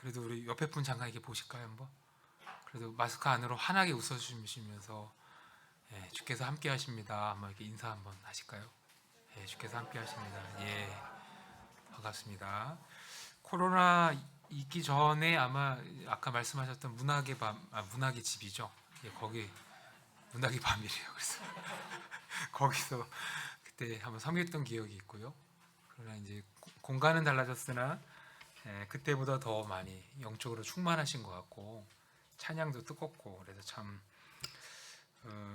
그래도 우리 옆에 분 잠깐 이렇게 보실까요, 한번? 그래도 마스크 안으로 환하게 웃어주시면서 주께서 함께 하십니다. 한번 이렇게 인사 한번 하실까요? 주께서 함께 하십니다. 반갑습니다. 코로나 있기 전에 아마 아까 말씀하셨던 문학의 밤, 문학의 집이죠. 거기 문학의 밤이래요. 그래서 거기서 그때 한번 섬겼던 기억이 있고요. 그러나 이제 공간은 달라졌으나 그때보다 더 많이 영적으로 충만하신 것 같고 찬양도 뜨겁고 그래서 참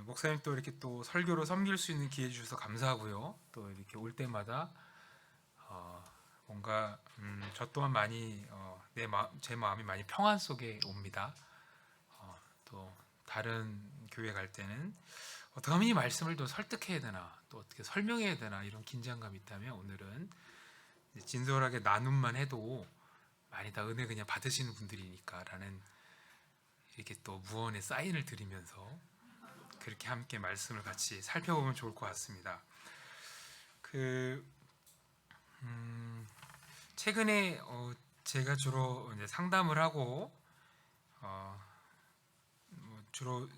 목사님 또 이렇게 또 설교로 섬길 수 있는 기회 주셔서 감사하고요. 또 이렇게 올 때마다 뭔가 저 또한 많이 제 마음이 많이 평안 속에 옵니다. 또 다른 교회 갈 때는 어떻게 하면 이 말씀을 또 설득해야 되나 또 어떻게 설명해야 되나 이런 긴장감이 있다면 오늘은 진솔하게 나눔만 해도 많이 다 은혜 그냥 받으시는 분들이니까라는 이렇게 또 무언의 사인을 드리면서 그렇게 함께 말씀을 같이 살펴보면 좋을 것 같습니다. 최근에 제가 주로 이제 상담을 하고 주로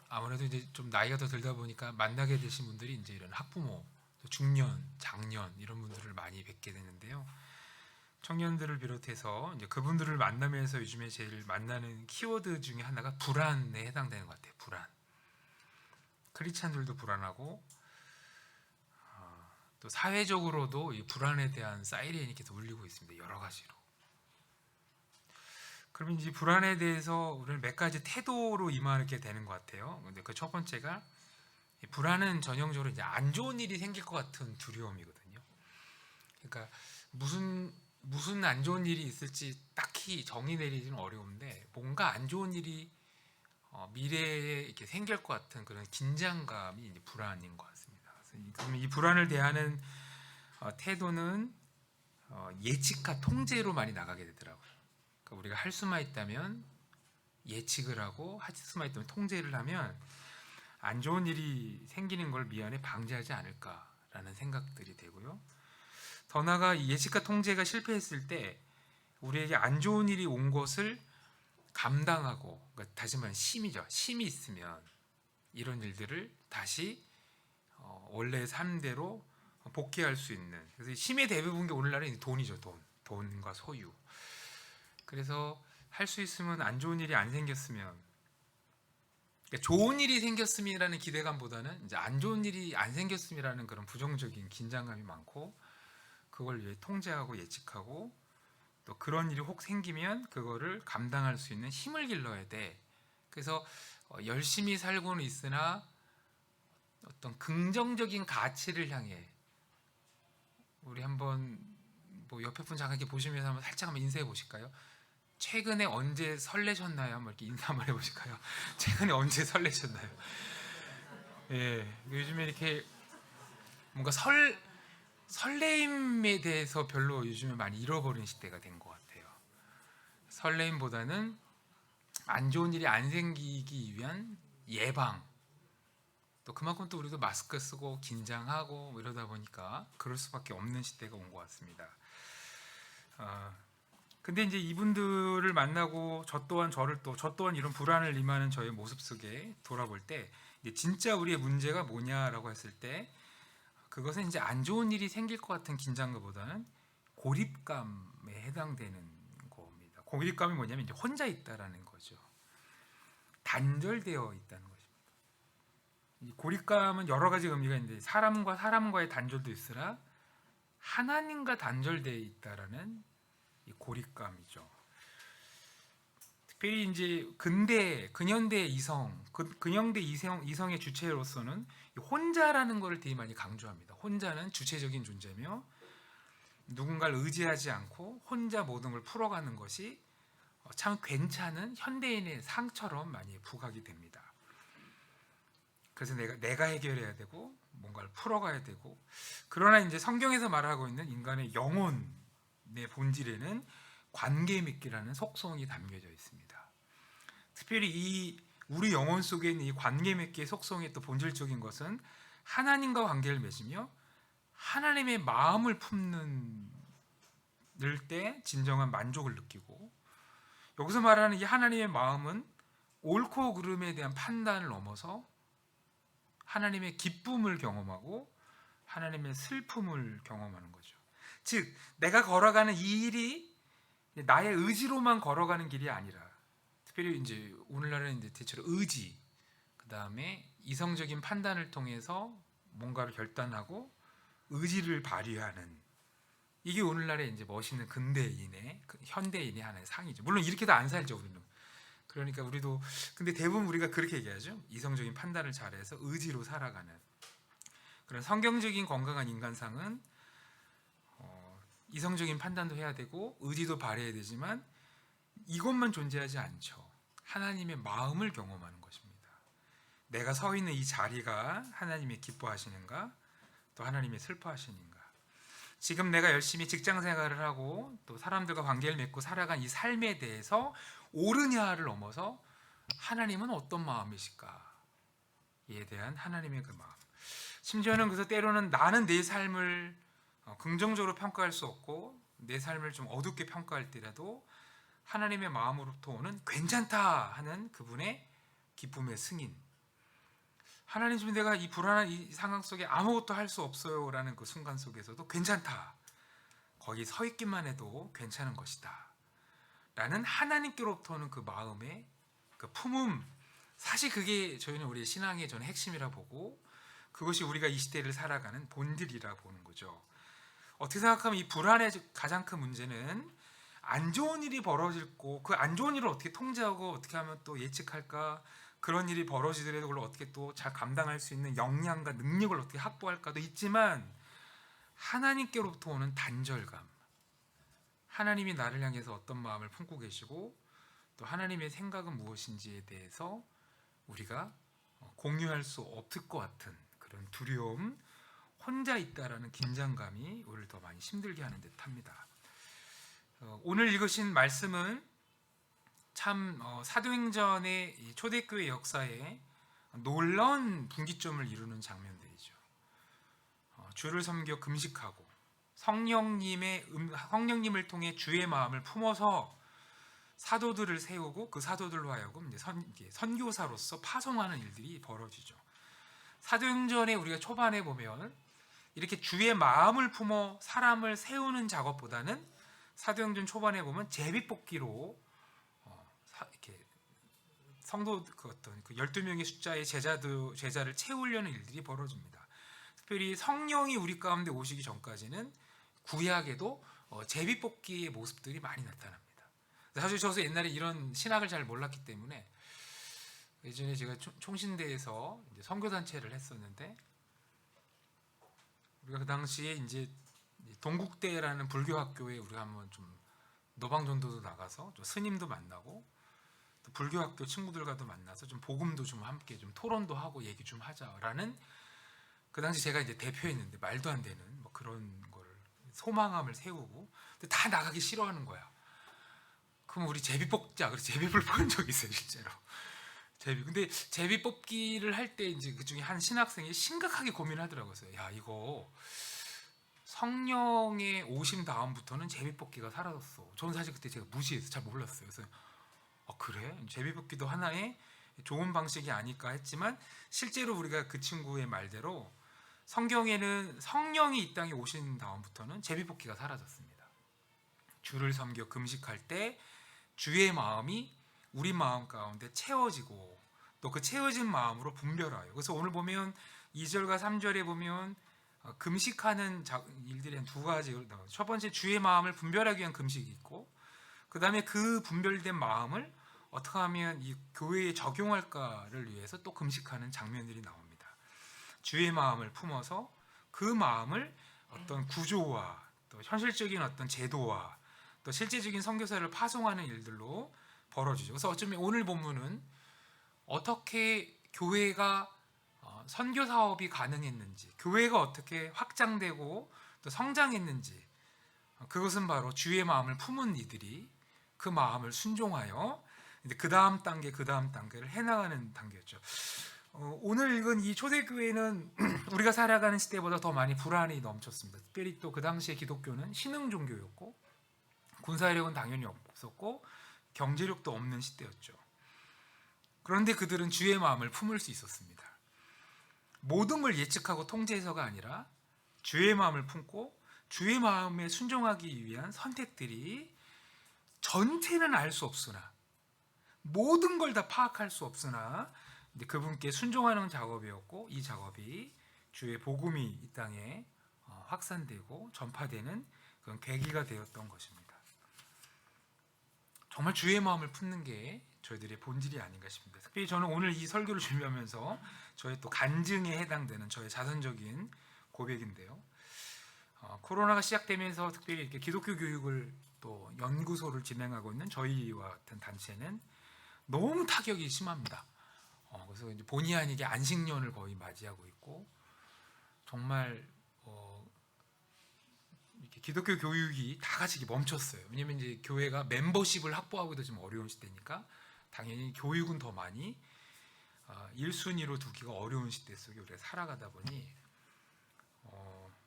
아무래도 이제 좀 나이가 더 들다 보니까 만나게 되신 분들이 이제 이런 학부모, 또 중년, 장년 이런 분들을 많이 뵙게 되는데요. 청년들을 비롯해서 이제 그분들을 만나면서 요즘에 제일 만나는 키워드 중에 하나가 불안에 해당되는 것 같아요. 불안. 크리스찬들도 불안하고 또 사회적으로도 이 불안에 대한 사이렌이 계속 울리고 있습니다. 여러 가지로. 그러면 이제 불안에 대해서 우리는 몇 가지 태도로 임하게 되는 것 같아요. 근데 그 첫 번째가 불안은 전형적으로 이제 안 좋은 일이 생길 것 같은 두려움이거든요. 그러니까 무슨 안 좋은 일이 있을지 딱히 정의 내리기는 어려운데 뭔가 안 좋은 일이 미래에 이렇게 생길 것 같은 그런 긴장감이 이제 불안인 것 같습니다. 그래서 이 불안을 대하는 태도는 예측과 통제로 많이 나가게 되더라고요. 그러니까 우리가 할 수만 있다면 예측을 하고 할 수만 있다면 통제를 하면 안 좋은 일이 생기는 걸 미연에 방지하지 않을까라는 생각들이 되고요. 더 나아가 예측과 통제가 실패했을 때 우리에게 안 좋은 일이 온 것을 감당하고, 그러니까 다시 말하면 심이 있으면 이런 일들을 다시 원래의 삶대로 복귀할 수 있는. 그래서 심의 대부분 게 오늘날은 돈이죠. 돈과 소유. 그래서 할 수 있으면 안 좋은 일이 안 생겼으면, 그러니까 좋은 일이 생겼음이라는 기대감보다는 이제 안 좋은 일이 안 생겼음이라는 그런 부정적인 긴장감이 많고, 그걸 위해 통제하고 예측하고 또 그런 일이 혹 생기면 그거를 감당할 수 있는 힘을 길러야 돼. 그래서 열심히 살고는 있으나 어떤 긍정적인 가치를 향해 우리 한번 뭐 옆에 분 잠깐 이렇게 보시면서 한번 살짝 한번 인사해 보실까요? 최근에 언제 설레셨나요? 한번 이렇게 인사 한번 해보실까요? 최근에 언제 설레셨나요? 요즘에 이렇게 뭔가 설레임에 대해서 별로 요즘에 많이 잃어버린 시대가 된 것 같아요. 설레임보다는 안 좋은 일이 안 생기기 위한 예방, 또 그만큼 또 우리도 마스크 쓰고 긴장하고 이러다 보니까 그럴 수밖에 없는 시대가 온 것 같습니다. 근데 이제 이분들을 만나고 저 또한 이런 불안을 임하는 저의 모습 속에 돌아볼 때 진짜 우리의 문제가 뭐냐라고 했을 때 그것은 이제 안 좋은 일이 생길 것 같은 긴장감보다는 고립감에 해당되는 겁니다. 고립감이 뭐냐면 이제 혼자 있다라는 거죠. 단절되어 있다는 것입니다. 이 고립감은 여러 가지 의미가 있는데 사람과 사람과의 단절도 있으나 하나님과 단절되어 있다라는 이 고립감이죠. 특별히 이제 근현대 이성의 주체로서는 혼자라는 것을 되게 많이 강조합니다. 혼자는 주체적인 존재며 누군가를 의지하지 않고 혼자 모든 걸 풀어가는 것이 참 괜찮은 현대인의 상처럼 많이 부각이 됩니다. 그래서 내가 해결해야 되고 뭔가를 풀어가야 되고, 그러나 이제 성경에서 말하고 있는 인간의 영혼의 본질에는 관계 맺기라는 속성이 담겨져 있습니다. 특별히 우리 영혼 속에 있는 이 관계 맺기의 속성의 또 본질적인 것은 하나님과 관계를 맺으며 하나님의 마음을 품는 때 진정한 만족을 느끼고 여기서 말하는 이 하나님의 마음은 옳고 그름에 대한 판단을 넘어서 하나님의 기쁨을 경험하고 하나님의 슬픔을 경험하는 거죠. 즉 내가 걸어가는 이 일이 나의 의지로만 걸어가는 길이 아니라, 특별히 이제 오늘날은 이제 대체로 의지, 그 다음에 이성적인 판단을 통해서 뭔가를 결단하고 의지를 발휘하는, 이게 오늘날의 이제 멋있는 근대인의 현대인의 하나의 상이죠. 물론 이렇게도 안 살죠 우리는. 그러니까 우리도 근데 대부분 우리가 그렇게 얘기하죠. 이성적인 판단을 잘해서 의지로 살아가는 그런 성경적인 건강한 인간상은 이성적인 판단도 해야 되고 의지도 발휘해야 되지만 이것만 존재하지 않죠. 하나님의 마음을 경험하는 것입니다. 내가 서 있는 이 자리가 하나님의 기뻐하시는가, 또 하나님의 슬퍼하시는가. 지금 내가 열심히 직장 생활을 하고 또 사람들과 관계를 맺고 살아간 이 삶에 대해서 옳으냐를 넘어서 하나님은 어떤 마음이실까에 대한 하나님의 그 마음. 심지어는 그래서 때로는 나는 내 삶을 긍정적으로 평가할 수 없고 내 삶을 좀 어둡게 평가할 때라도 하나님의 마음으로부터 오는 괜찮다 하는 그분의 기쁨의 승인. 하나님 지금 내가 이 불안한 이 상황 속에 아무것도 할 수 없어요 라는 그 순간 속에서도 괜찮다, 거기 서 있기만 해도 괜찮은 것이다 라는 하나님께로부터 오는 그 마음의 그 품음, 사실 그게 저희는 우리의 신앙의 저는 핵심이라 보고 그것이 우리가 이 시대를 살아가는 본질이라 보는 거죠. 어떻게 생각하면 이 불안의 가장 큰 문제는 안 좋은 일이 벌어지고 그 안 좋은 일을 어떻게 통제하고 어떻게 하면 또 예측할까, 그런 일이 벌어지더라도 그걸 어떻게 또 잘 감당할 수 있는 역량과 능력을 어떻게 확보할까도 있지만, 하나님께로부터 오는 단절감, 하나님이 나를 향해서 어떤 마음을 품고 계시고 또 하나님의 생각은 무엇인지에 대해서 우리가 공유할 수 없을 것 같은 그런 두려움, 혼자 있다라는 긴장감이 우리를 더 많이 힘들게 하는 듯합니다. 오늘 읽으신 말씀은 참 사도행전의 초대교회 역사에 놀라운 분기점을 이루는 장면들이죠. 주를 섬겨 금식하고 성령님을 통해 주의 마음을 품어서 사도들을 세우고 그 사도들로 하여금 선교사로서 파송하는 일들이 벌어지죠. 사도행전에 우리가 초반에 보면 이렇게 주의 마음을 품어 사람을 세우는 작업보다는 사도행전 초반에 보면 제비뽑기로 이렇게 성도 그 어떤 그 12명의 숫자의 제자를 채우려는 일들이 벌어집니다. 특별히 성령이 우리 가운데 오시기 전까지는 구약에도 제비뽑기의 모습들이 많이 나타납니다. 사실 저도 옛날에 이런 신학을 잘 몰랐기 때문에 예전에 제가 총신대에서 이제 선교단체를 했었는데, 우리가 그 당시에 이제 동국대라는 불교 학교에 우리가 한번 좀 노방전도도 나가서 좀 스님도 만나고 또 불교 학교 친구들과도 만나서 좀 복음도 좀 함께 좀 토론도 하고 얘기 좀 하자라는, 그 당시 제가 이제 대표했는데 말도 안 되는 뭐 그런 거를 소망함을 세우고, 근데 다 나가기 싫어하는 거야. 그럼 우리 제비 뽑자. 그래서 제비를 뽑은 적이 있어요, 실제로. 근데 제비 뽑기를 할 때 이제 그 중에 한 신학생이 심각하게 고민하더라고요. 야, 이거 성령의 오심 다음부터는 제비 뽑기가 사라졌어. 저는 사실 그때 제가 무시해서 잘 몰랐어요. 그래서 그래? 제비 뽑기도 하나의 좋은 방식이 아닐까 했지만, 실제로 우리가 그 친구의 말대로 성경에는 성령이 이 땅에 오신 다음부터는 제비 뽑기가 사라졌습니다. 주를 섬겨 금식할 때 주의 마음이 우리 마음 가운데 채워지고 또 그 채워진 마음으로 분별하여. 그래서 오늘 보면 2절과 3절에 보면 금식하는 일들이 한 두 가지. 첫 번째, 주의 마음을 분별하기 위한 금식이 있고, 그 다음에 그 분별된 마음을 어떻게 하면 이 교회에 적용할까를 위해서 또 금식하는 장면들이 나옵니다. 주의 마음을 품어서 그 마음을 어떤 구조와 또 현실적인 어떤 제도와 또 실제적인 선교사를 파송하는 일들로 벌어지죠. 그래서 어쩌면 오늘 본문은 어떻게 교회가 선교 사업이 가능했는지, 교회가 어떻게 확장되고 또 성장했는지, 그것은 바로 주의 마음을 품은 이들이 그 마음을 순종하여 그 다음 단계를 해나가는 단계였죠. 오늘 읽은 이 초대교회는 우리가 살아가는 시대보다 더 많이 불안이 넘쳤습니다. 특별히 또 그 당시에 기독교는 신흥 종교였고 군사력은 당연히 없었고 경제력도 없는 시대였죠. 그런데 그들은 주의 마음을 품을 수 있었습니다. 모든 걸 예측하고 통제해서가 아니라 주의 마음을 품고 주의 마음에 순종하기 위한 선택들이 전체는 알 수 없으나 모든 걸 다 파악할 수 없으나 그분께 순종하는 작업이었고, 이 작업이 주의 복음이 이 땅에 확산되고 전파되는 그런 계기가 되었던 것입니다. 정말 주의 마음을 품는 게 저희들의 본질이 아닌가 싶습니다. 특별히 저는 오늘 이 설교를 준비하면서 저의 또 간증에 해당되는 저의 자선적인 고백인데요. 코로나가 시작되면서 특별히 이렇게 기독교 교육을 또 연구소를 진행하고 있는 저희와 같은 단체는 너무 타격이 심합니다. 그래서 이제 본의 아니게 안식년을 거의 맞이하고 있고, 정말 이렇게 기독교 교육이 다 같이 멈췄어요. 왜냐하면 이제 교회가 멤버십을 확보하기도 좀 어려운 시대니까 당연히 교육은 더 많이 1순위로 두기가 어려운 시대 속에 우리가 살아가다 보니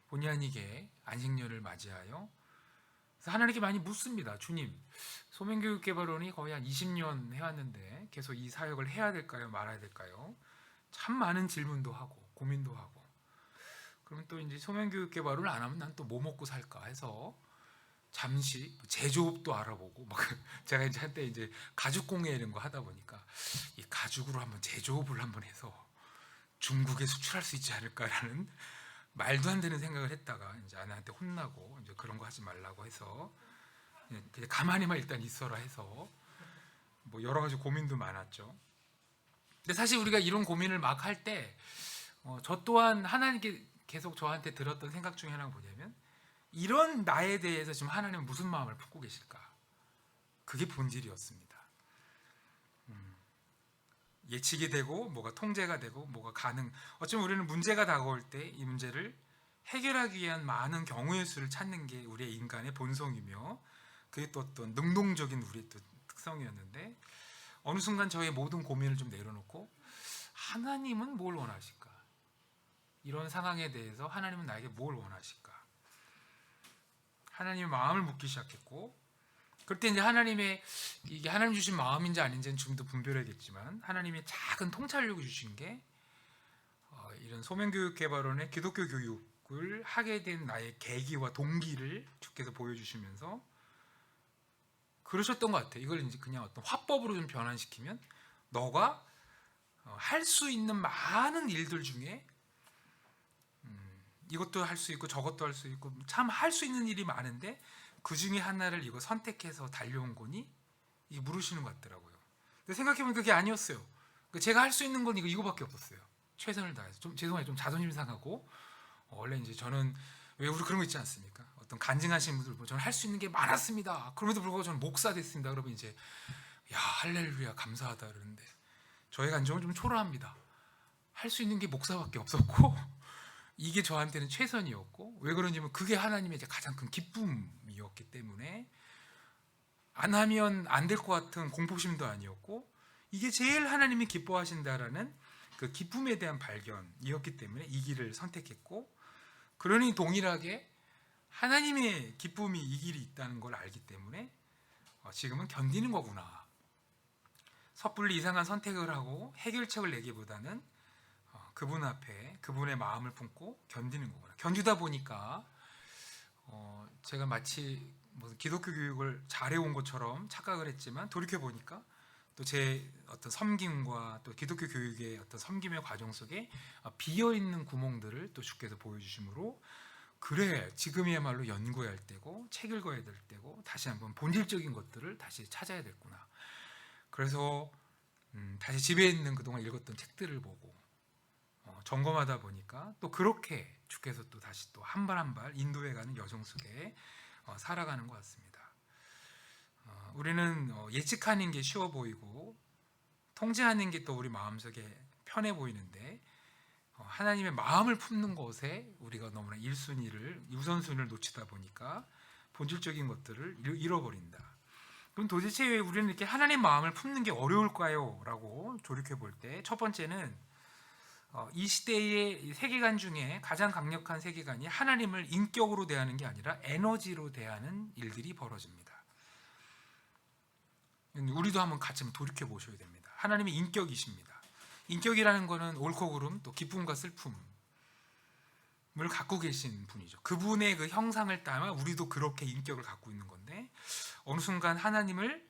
본의 아니게 안식년을 맞이하여 하나님께 많이 묻습니다. 주님, 소명교육개발원이 거의 한 20년 해왔는데 계속 이 사역을 해야 될까요? 말아야 될까요? 참 많은 질문도 하고 고민도 하고, 그러면 또 이제 소명교육개발을 안 하면 난 또 뭐 먹고 살까 해서 잠시 제조업도 알아보고, 막 제가 이제 한때 이제 가죽공예 이런 거 하다 보니까 이 가죽으로 한번 제조업을 한번 해서 중국에 수출할 수 있지 않을까라는 말도 안 되는 생각을 했다가 이제 아내한테 혼나고 이제 그런 거 하지 말라고 해서 그냥 가만히만 일단 있어라 해서 뭐 여러 가지 고민도 많았죠. 근데 사실 우리가 이런 고민을 막 할 때 저 또한 하나님께 계속 저한테 들었던 생각 중에 하나가 뭐냐면, 이런 나에 대해서 지금 하나님은 무슨 마음을 품고 계실까? 그게 본질이었습니다. 예측이 되고 뭐가 통제가 되고 뭐가 어쩌면 우리는 문제가 다가올 때 이 문제를 해결하기 위한 많은 경우의 수를 찾는 게 우리의 인간의 본성이며, 그게 또 어떤 능동적인 우리의 또 특성이었는데, 어느 순간 저의 모든 고민을 좀 내려놓고 하나님은 뭘 원하실까? 이런 상황에 대해서 하나님은 나에게 뭘 원하실까? 하나님의 마음을 묻기 시작했고, 그럴 때 이제 이게 하나님 주신 마음인지 아닌지는 지금도 분별하겠지만, 하나님의 작은 통찰력을 주신 게 이런 소명교육개발원의 기독교 교육을 하게 된 나의 계기와 동기를 주께서 보여주시면서 그러셨던 것 같아요. 이걸 이제 그냥 어떤 화법으로 좀 변환시키면, 너가 할 수 있는 많은 일들 중에 이것도 할 수 있고 저것도 할 수 있고 참 할 수 있는 일이 많은데 그 중에 하나를 이거 선택해서 달려온 거니? 이게 물으시는 것 같더라고요. 근데 생각해보면 그게 아니었어요. 제가 할 수 있는 건 이거밖에 없었어요. 최선을 다해서. 좀 죄송해요. 좀 자존심 상하고, 원래 이제 저는 왜 우리 그런 거 있지 않습니까? 어떤 간증하시는 분들 보면 저는 할 수 있는 게 많았습니다. 그럼에도 불구하고 저는 목사 됐습니다. 그러면 이제 야, 할렐루야, 감사하다 그러는데, 저의 감정은 좀 초라합니다. 할 수 있는 게 목사밖에 없었고 이게 저한테는 최선이었고, 왜 그런지면 그게 하나님의 가장 큰 기쁨이었기 때문에, 안 하면 안 될 것 같은 공포심도 아니었고, 이게 제일 하나님이 기뻐하신다라는 그 기쁨에 대한 발견이었기 때문에 이 길을 선택했고, 그러니 동일하게 하나님의 기쁨이 이 길이 있다는 걸 알기 때문에 지금은 견디는 거구나, 섣불리 이상한 선택을 하고 해결책을 내기보다는 그분 앞에 그분의 마음을 품고 견디는 거구나. 견디다 보니까 제가 마치 기독교 교육을 잘해온 것처럼 착각을 했지만, 돌이켜 보니까 또 제 어떤 섬김과 또 기독교 교육의 어떤 섬김의 과정 속에 비어 있는 구멍들을 또 주께서 보여주심으로, 그래, 지금이야말로 연구해야 할 때고 책 읽어야 될 때고 다시 한번 본질적인 것들을 다시 찾아야 됐구나. 그래서 다시 집에 있는 그동안 읽었던 책들을 보고 점검하다 보니까 또 그렇게 주께서 또 다시 또 한 발 한 발 인도해가는 여정 속에 살아가는 것 같습니다. 우리는 예측하는 게 쉬워 보이고 통제하는 게 또 우리 마음속에 편해 보이는데, 하나님의 마음을 품는 것에 우리가 너무나 우선순위를 놓치다 보니까 본질적인 것들을 잃어버린다. 그럼 도대체 왜 우리는 이렇게 하나님 마음을 품는 게 어려울까요? 라고 돌이켜 볼 때, 첫 번째는 이 시대의 세계관 중에 가장 강력한 세계관이 하나님을 인격으로 대하는 게 아니라 에너지로 대하는 일들이 벌어집니다. 우리도 한번 같이 돌이켜 보셔야 됩니다. 하나님이 인격이십니다. 인격이라는 것은 옳고 그름, 또 기쁨과 슬픔을 갖고 계신 분이죠. 그분의 그 형상을 따라 우리도 그렇게 인격을 갖고 있는 건데, 어느 순간 하나님의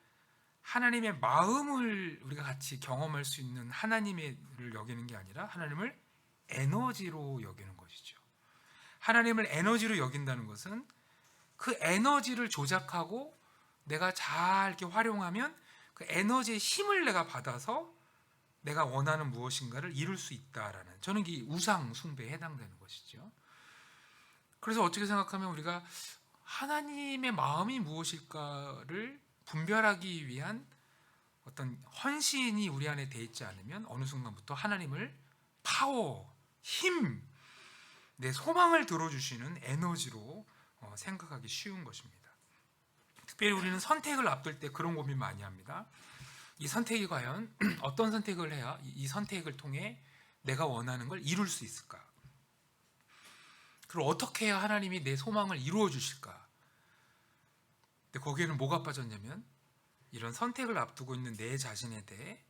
마음을 우리가 같이 경험할 수 있는 하나님을 여기는 게 아니라 하나님을 에너지로 여기는 것이죠. 하나님을 에너지로 여긴다는 것은 그 에너지를 조작하고 내가 잘 이렇게 활용하면 그 에너지의 힘을 내가 받아서 내가 원하는 무엇인가를 이룰 수 있다라는, 저는 이게 우상 숭배에 해당되는 것이죠. 그래서 어떻게 생각하면 우리가 하나님의 마음이 무엇일까를 분별하기 위한 어떤 헌신이 우리 안에 돼 있지 않으면 어느 순간부터 하나님을 파워, 힘, 내 소망을 들어주시는 에너지로 생각하기 쉬운 것입니다. 특별히 우리는 선택을 앞둘 때 그런 고민 많이 합니다. 이 선택이 과연 어떤 선택을 해야 이 선택을 통해 내가 원하는 걸 이룰 수 있을까? 그리고 어떻게 해야 하나님이 내 소망을 이루어 주실까? 근데 거기에는 뭐가 빠졌냐면, 이런 선택을 앞두고 있는 내 자신에 대해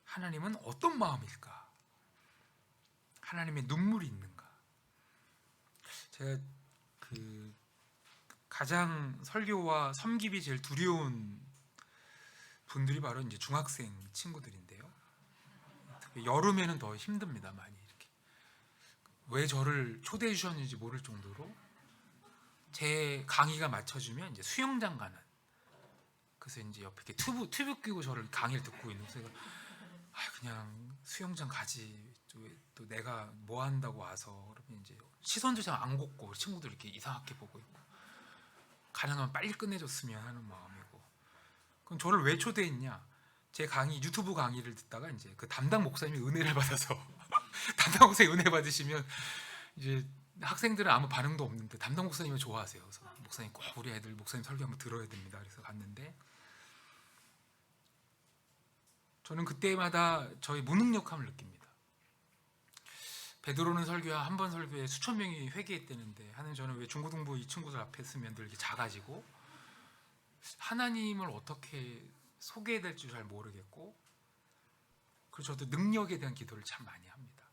하나님은 어떤 마음일까? 하나님의 눈물이 있는가? 제가 가장 설교와 섬김이 제일 두려운 분들이 바로 이제 중학생 친구들인데요. 특히 여름에는 더 힘듭니다. 많이 이렇게. 왜 저를 초대해 주셨는지 모를 정도로 제 강의가 맞춰주면 이제 수영장 가는. 그래서 이제 옆에 이렇게 튜브 끼고 저를 강의를 듣고 있는. 그래서 그냥 수영장 가지. 또 내가 뭐 한다고 와서 그러면 이제 시선도 잘 안 곱고 친구들 이렇게 이상하게 보고 있고, 가능하면 빨리 끝내줬으면 하는 마음이고. 그럼 저를 왜 초대했냐? 제 강의, 유튜브 강의를 듣다가 이제 그 담당 목사님이 은혜를 받아서 담당 목사님 은혜 받으시면 이제 학생들은 아무 반응도 없는데 담당 목사님을 좋아하세요. 그래서 목사님 꼭 우리 애들 목사님 설교 한번 들어야 됩니다. 그래서 갔는데, 저는 그때마다 저의 무능력함을 느낍니다. 베드로는 설교야 한 번 설교에 수천 명이 회개했다는데, 하는 저는 왜 중고등부 이 친구들 앞에 서면 늘 이렇게 작아지고 하나님을 어떻게 소개해야 될지 잘 모르겠고, 그리고 저도 능력에 대한 기도를 참 많이 합니다.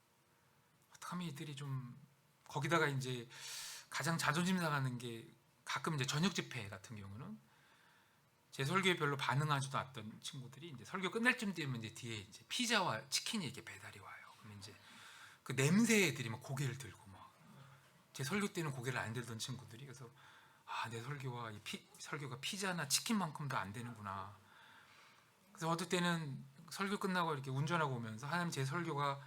어떻게 하면 이들이 좀, 거기다가 이제 가장 자존심 상하는 게, 가끔 이제 저녁 집회 같은 경우는 제 설교에 별로 반응하지도 않던 친구들이 이제 설교 끝날 쯤 되면 이제 뒤에 이제 피자와 치킨이 이렇게 배달이 와요. 그러면 이제 그 냄새에 애들이 막 고개를 들고, 막 제 설교 때는 고개를 안 들던 친구들이, 그래서 내 설교와 설교가 피자나 치킨만큼도 안 되는구나. 그래서 어떨 때는 설교 끝나고 이렇게 운전하고 오면서, 하나님 제 설교가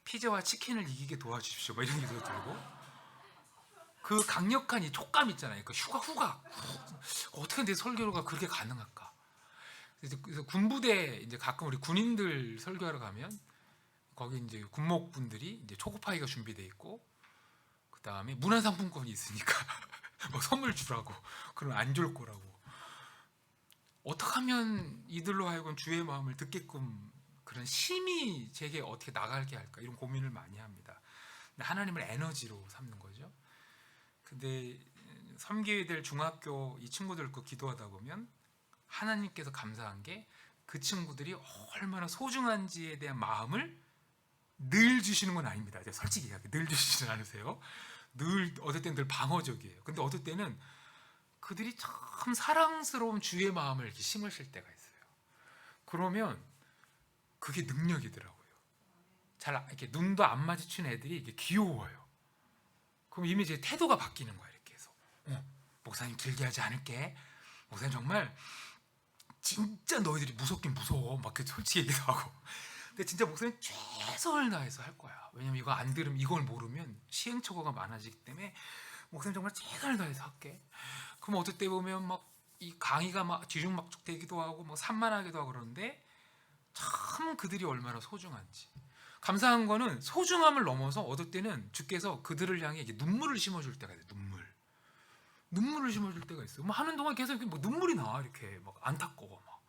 피자와 치킨을 이기게 도와주십시오, 막 이런 기도 들고, 그 강력한 이 촉감 있잖아요. 그 후각. 어떻게 내 설교가 그렇게 가능할까? 그래서 군부대 이제 가끔 우리 군인들 설교하러 가면 거기 이제 군목분들이 이제 초코파이가 준비돼 있고, 그 다음에 문화상품권이 있으니까 뭐 선물 주라고, 그럼 안 줄 거라고. 어떻게 하면 이들로 하여금 주의 마음을 듣게끔 그런 힘이 제게 어떻게 나가게 할까, 이런 고민을 많이 합니다. 하나님을 에너지로 삼는 거죠. 근데 섬기게 될 중학교 이 친구들 거 기도하다 보면 하나님께서 감사한 게, 그 친구들이 얼마나 소중한지에 대한 마음을 늘 주시는 건 아닙니다. 솔직히 늘 주시진 않으세요. 늘 어떨 때는 늘 방어적이에요. 근데 어떨 때는 그들이 참 사랑스러운 주의 마음을 이렇게 심으실 때가 있어요. 그러면 그게 능력이더라고요. 잘 이렇게 눈도 안 마주친 애들이 이게 귀여워요. 그럼 이미 제 태도가 바뀌는 거예요. 이렇게 해서 목사님 길게 하지 않을게. 목사님 정말 진짜 너희들이 무섭긴 무서워. 막 이렇게 솔직히 얘기도 하고. 근데 진짜 목사님 최선을 다해서 할 거야. 왜냐면 이거 안 들으면, 이걸 모르면 시행착오가 많아지기 때문에 목사님 정말 최선을 다해서 할게. 그럼 어떨 때 보면 막 이 강의가 막 뒤죽박죽되기도 하고 뭐 산만하기도 하고, 그러는데 참 그들이 얼마나 소중한지. 감사한 거는 소중함을 넘어서 어떨 때는 주께서 그들을 향해 눈물을 심어줄 때가 있어요. 눈물을 심어줄 때가 있어요. 뭐 하는 동안 계속 뭐 눈물이 나, 이렇게 막 안타까워 막.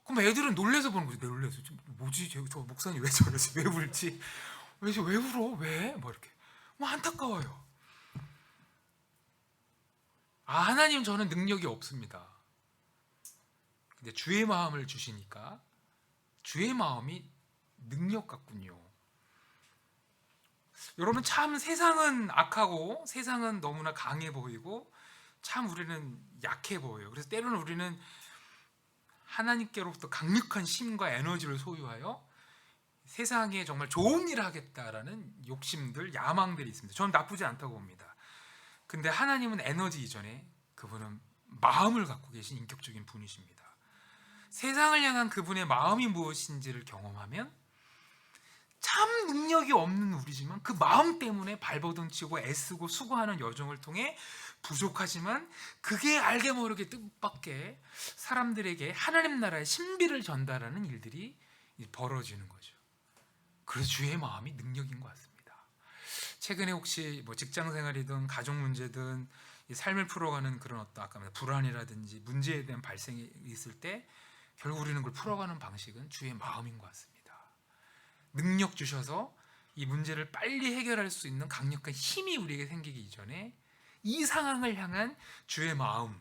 그럼 애들은 놀래서 보는 거지. 놀래서 뭐지, 저 목사님 왜 저러지, 왜 울지, 왜 울어, 왜, 뭐 이렇게 뭐 안타까워요. 하나님, 저는 능력이 없습니다. 근데 주의 마음을 주시니까 주의 마음이 능력 같군요. 여러분, 참 세상은 악하고 세상은 너무나 강해 보이고 참 우리는 약해 보여요. 그래서 때로는 우리는 하나님께로부터 강력한 힘과 에너지를 소유하여 세상에 정말 좋은 일을 하겠다라는 욕심들, 야망들이 있습니다. 저는 나쁘지 않다고 봅니다. 근데 하나님은 에너지 이전에 그분은 마음을 갖고 계신 인격적인 분이십니다. 세상을 향한 그분의 마음이 무엇인지를 경험하면 참 능력이 없는 우리지만 그 마음 때문에 발버둥치고 애쓰고 수고하는 여정을 통해 부족하지만 그게 알게 모르게 뜻밖의 사람들에게 하나님 나라의 신비를 전달하는 일들이 벌어지는 거죠. 그래서 주의 마음이 능력인 것 같습니다. 최근에 혹시 뭐 직장 생활이든 가족 문제든 삶을 풀어가는 그런 어떤 아까 불안이라든지 문제에 대한 발생이 있을 때 결국 우리는 그걸 풀어가는 방식은 주의 마음인 것 같습니다. 능력 주셔서 이 문제를 빨리 해결할 수 있는 강력한 힘이 우리에게 생기기 이전에 이 상황을 향한 주의 마음,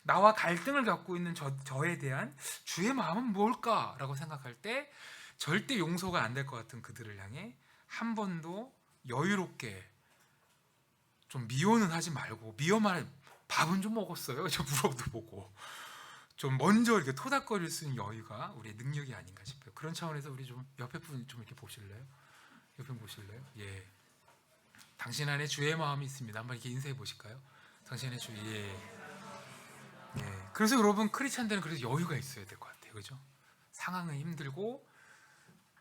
나와 갈등을 갖고 있는 저에 대한 주의 마음은 뭘까라고 생각할 때 절대 용서가 안 될 것 같은 그들을 향해 한 번도 여유롭게 좀 미워는 하지 말고, 미워만 밥은 좀 먹었어요? 저 물어도 보고 좀 먼저 이렇게 토닥거릴 수 있는 여유가 우리의 능력이 아닌가 싶어요. 그런 차원에서 우리 좀 옆에 분 좀 이렇게 보실래요? 옆에 보실래요? 예. 당신 안에 주의 마음이 있습니다. 한번 이렇게 인사해 보실까요? 당신의 주, 예. 그래서 여러분, 크리스찬들은 그래서 여유가 있어야 될 것 같아요. 그죠? 상황은 힘들고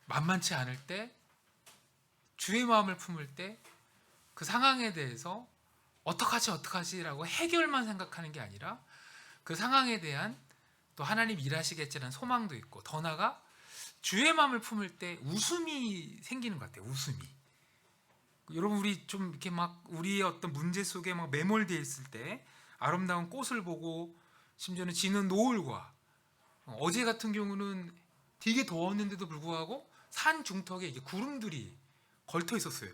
만만치 않을 때 주의 마음을 품을 때 그 상황에 대해서 어떡하지라고 해결만 생각하는 게 아니라 그 상황에 대한 또 하나님 일하시겠지라는 소망도 있고, 더 나아가 주의 마음을 품을 때 웃음이 생기는 것 같아요. 웃음이. 여러분, 우리 좀 이렇게 막 우리의 어떤 문제 속에 막 매몰되어 있을 때 아름다운 꽃을 보고 심지어는 지는 노을과 어제 같은 경우는 되게 더웠는데도 불구하고 산 중턱에 이게 구름들이 걸터 있었어요.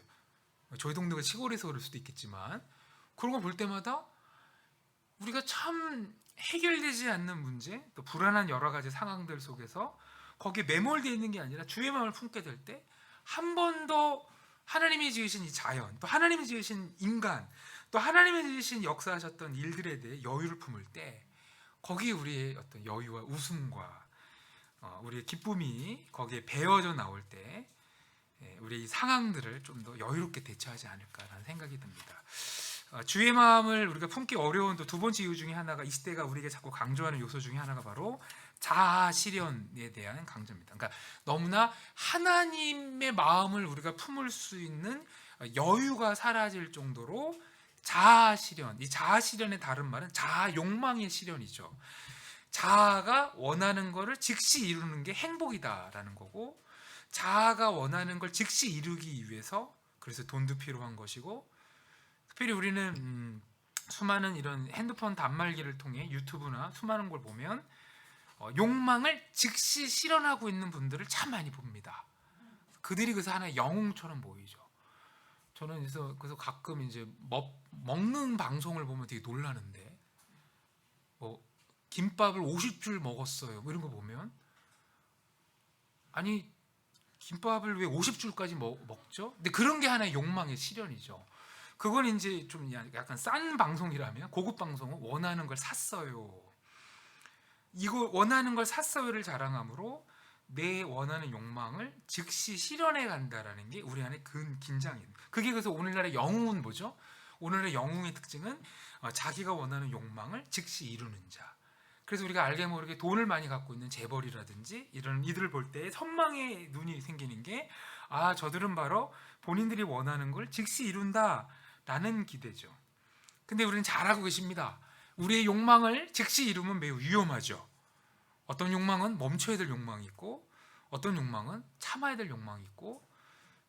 저희 동네가 시골에서 그럴 수도 있겠지만 그런 거 볼 때마다 우리가 참 해결되지 않는 문제, 또 불안한 여러 가지 상황들 속에서 거기에 매몰되어 있는 게 아니라 주의 마음을 품게 될 때 한 번 더 하나님이 지으신 이 자연, 또 하나님이 지으신 인간, 또 하나님이 지으신 역사하셨던 일들에 대해 여유를 품을 때 거기에 우리의 어떤 여유와 웃음과 우리의 기쁨이 거기에 배어져 나올 때 우리의 이 상황들을 좀 더 여유롭게 대처하지 않을까라는 생각이 듭니다. 주의 마음을 우리가 품기 어려운 또 두 번째 이유 중에 하나가, 이 시대가 우리에게 자꾸 강조하는 요소 중에 하나가 바로 자아 실현에 대한 강조입니다. 그러니까 너무나 하나님의 마음을 우리가 품을 수 있는 여유가 사라질 정도로 자아 실현, 이 자아 실현의 다른 말은 자아 욕망의 실현이죠. 자아가 원하는 것을 즉시 이루는 게 행복이다라는 거고, 자아가 원하는 걸 즉시 이루기 위해서 그래서 돈도 필요한 것이고, 특별히 우리는 수많은 이런 핸드폰 단말기를 통해 유튜브나 수많은 걸 보면 욕망을 즉시 실현하고 있는 분들을 참 많이 봅니다. 그들이 그래서 하나의 영웅처럼 보이죠. 저는 그래서 가끔 이제 먹는 방송을 보면 되게 놀라는데, 뭐 김밥을 50줄 먹었어요, 뭐 이런 거 보면, 아니 김밥을 왜 50줄까지 먹죠? 근데 그런 게 하나의 욕망의 실현이죠. 그건 이제 좀 약간 싼 방송이라면, 고급 방송은 원하는 걸 샀어요, 이거 원하는 걸 샀어요를 자랑함으로 내 원하는 욕망을 즉시 실현해 간다라는 게 우리 안에 긴장이에요. 그게 그래서 오늘날의 영웅은 뭐죠? 오늘의 영웅의 특징은 자기가 원하는 욕망을 즉시 이루는 자. 그래서 우리가 알게 모르게 돈을 많이 갖고 있는 재벌이라든지 이런 이들을 볼 때 선망의 눈이 생기는 게, 저들은 바로 본인들이 원하는 걸 즉시 이룬다라는 기대죠. 근데 우리는 잘 알고 계십니다. 우리의 욕망을 즉시 이루면 매우 위험하죠. 어떤 욕망은 멈춰야 될 욕망이 있고, 어떤 욕망은 참아야 될 욕망이 있고,